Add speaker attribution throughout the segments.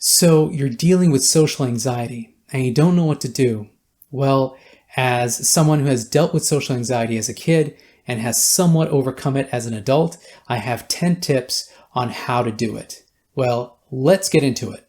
Speaker 1: So you're dealing with social anxiety and you don't know what to do. Well, as someone who has dealt with social anxiety as a kid and has somewhat overcome it as an adult, I have 10 tips on how to do it. Well, let's get into it.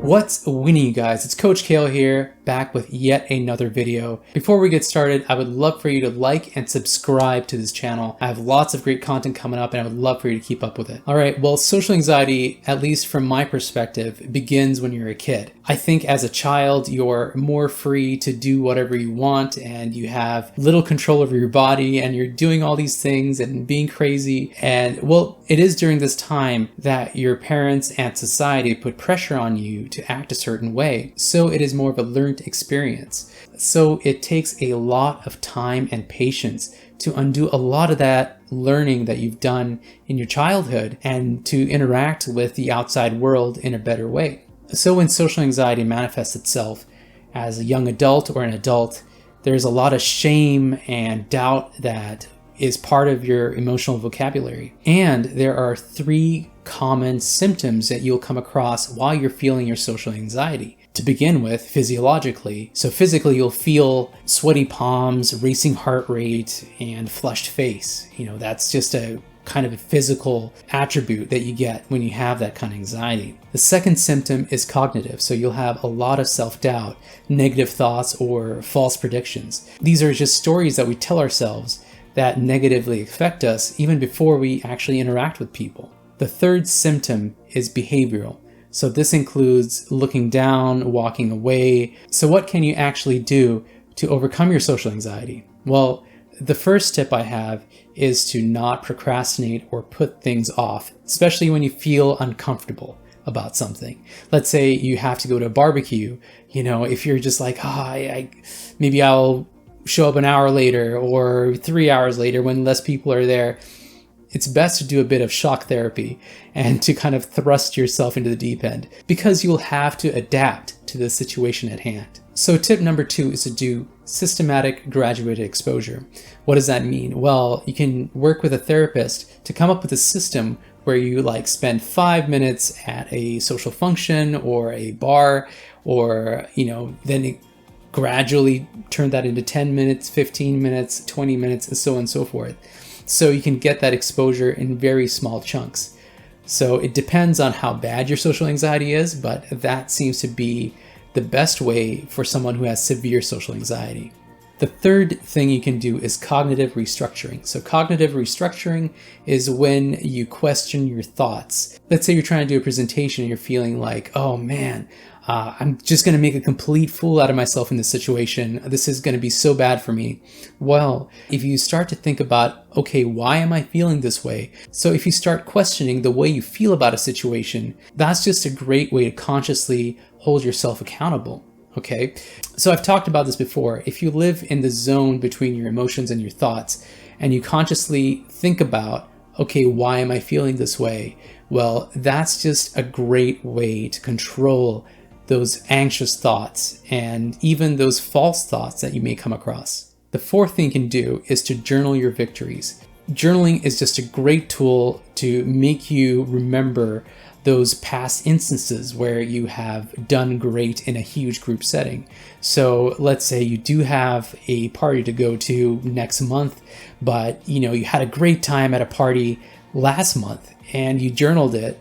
Speaker 1: What's winning, you guys? It's Coach Kale here, back with yet another video. Before we get started, I would love for you to like and subscribe to this channel. I have lots of great content coming up and I would love for you to keep up with it. All right, well, social anxiety, at least from my perspective, begins when you're a kid. I think as a child, you're more free to do whatever you want and you have little control over your body and you're doing all these things and being crazy. And well, it is during this time that your parents and society put pressure on you to act a certain way. So it is more of a learned experience. So it takes a lot of time and patience to undo a lot of that learning that you've done in your childhood and to interact with the outside world in a better way. So when social anxiety manifests itself as a young adult or an adult, there's a lot of shame and doubt that is part of your emotional vocabulary. And there are 3 common symptoms that you'll come across while you're feeling your social anxiety. To begin with, physiologically. So physically, you'll feel sweaty palms, racing heart rate, and flushed face. That's just a kind of a physical attribute that you get when you have that kind of anxiety. The second symptom is cognitive. So you'll have a lot of self-doubt, negative thoughts, or false predictions. These are just stories that we tell ourselves that negatively affect us even before we actually interact with people. The third symptom is behavioral. So this includes looking down, walking away. So what can you actually do to overcome your social anxiety? Well, the first tip I have is to not procrastinate or put things off, especially when you feel uncomfortable about something. Let's say you have to go to a barbecue. If you're just like, maybe I'll show up an hour later or 3 hours later when less people are there. It's best to do a bit of shock therapy and to kind of thrust yourself into the deep end because you'll have to adapt to the situation at hand. So tip number 2 is to do systematic graduated exposure. What does that mean? Well, you can work with a therapist to come up with a system where you spend 5 minutes at a social function or a bar or, then gradually turn that into 10 minutes, 15 minutes, 20 minutes, and so on and so forth. So you can get that exposure in very small chunks. So it depends on how bad your social anxiety is, but that seems to be the best way for someone who has severe social anxiety. The third thing you can do is cognitive restructuring. So cognitive restructuring is when you question your thoughts. Let's say you're trying to do a presentation and you're feeling like, oh man, I'm just going to make a complete fool out of myself in this situation. This is going to be so bad for me. Well, if you start to think about, okay, why am I feeling this way? So if you start questioning the way you feel about a situation, that's just a great way to consciously hold yourself accountable. Okay, so I've talked about this before. If you live in the zone between your emotions and your thoughts, and you consciously think about, okay, why am I feeling this way? Well, that's just a great way to control those anxious thoughts and even those false thoughts that you may come across. The fourth thing you can do is to journal your victories. Journaling is just a great tool to make you remember those past instances where you have done great in a huge group setting. So let's say you do have a party to go to next month, but you had a great time at a party last month and you journaled it.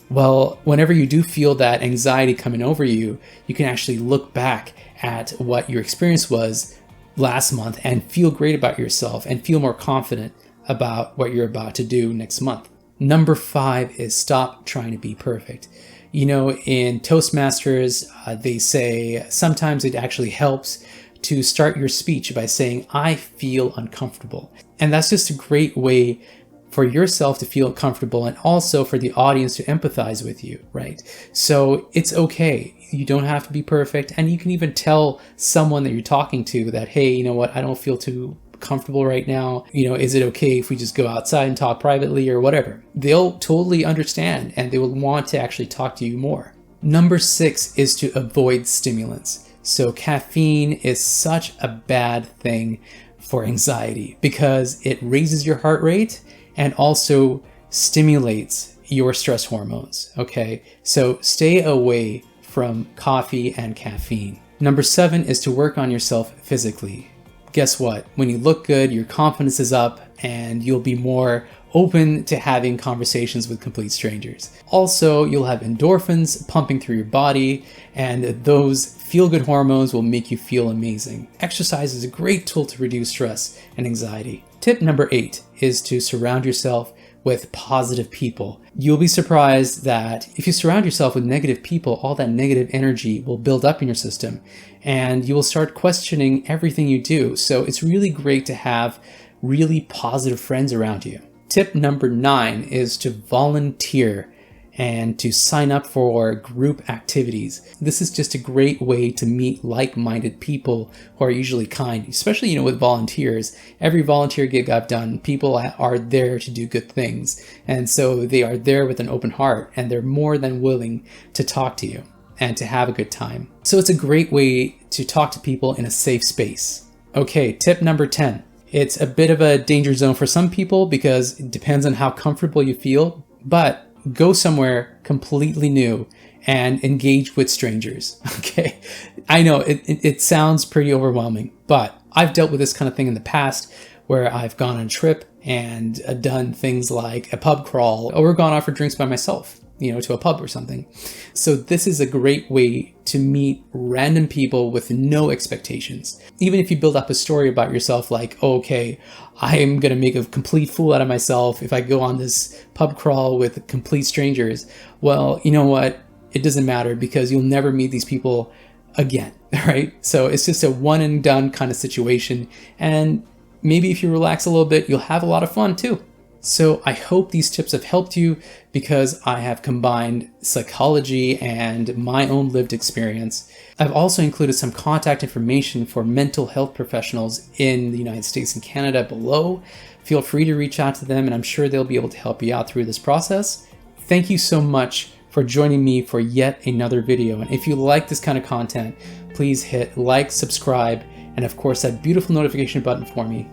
Speaker 1: Well, whenever you do feel that anxiety coming over you, you can actually look back at what your experience was last month and feel great about yourself and feel more confident about what you're about to do next month. Number 5 is stop trying to be perfect. In Toastmasters, they say sometimes it actually helps to start your speech by saying, I feel uncomfortable. And that's just a great way for yourself to feel comfortable and also for the audience to empathize with you, right? So it's okay. You don't have to be perfect. And you can even tell someone that you're talking to that, hey, you know what? I don't feel too comfortable right now. Is it okay if we just go outside and talk privately or whatever? They'll totally understand and they will want to actually talk to you more. Number 6 is to avoid stimulants. So caffeine is such a bad thing for anxiety because it raises your heart rate and also stimulates your stress hormones, okay? So stay away from coffee and caffeine. Number 7 is to work on yourself physically. Guess what? When you look good, your confidence is up and you'll be more open to having conversations with complete strangers. Also, you'll have endorphins pumping through your body, and those feel-good hormones will make you feel amazing. Exercise is a great tool to reduce stress and anxiety. Tip number 8 is to surround yourself with positive people. You'll be surprised that if you surround yourself with negative people, all that negative energy will build up in your system and you will start questioning everything you do. So it's really great to have really positive friends around you. Tip number 9 is to volunteer and to sign up for group activities. This is just a great way to meet like-minded people who are usually kind, especially, with volunteers. Every volunteer gig I've done, people are there to do good things. And so they are there with an open heart and they're more than willing to talk to you and to have a good time. So it's a great way to talk to people in a safe space. Okay, tip number 10. It's a bit of a danger zone for some people because it depends on how comfortable you feel, but go somewhere completely new and engage with strangers, okay? I know it sounds pretty overwhelming, but I've dealt with this kind of thing in the past where I've gone on a trip and done things like a pub crawl or gone out for drinks by myself, to a pub or something. So this is a great way to meet random people with no expectations. Even if you build up a story about yourself like, oh, okay, I am going to make a complete fool out of myself if I go on this pub crawl with complete strangers. Well, you know what? It doesn't matter because you'll never meet these people again, right? So it's just a one and done kind of situation. And maybe if you relax a little bit, you'll have a lot of fun too. So I hope these tips have helped you because I have combined psychology and my own lived experience. I've also included some contact information for mental health professionals in the United States and Canada below. Feel free to reach out to them and I'm sure they'll be able to help you out through this process. Thank you so much for joining me for yet another video. And if you like this kind of content, please hit like, subscribe, and of course that beautiful notification button for me.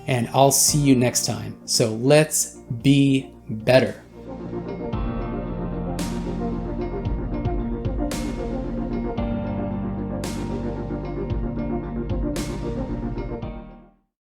Speaker 1: And I'll see you next time. So let's be better.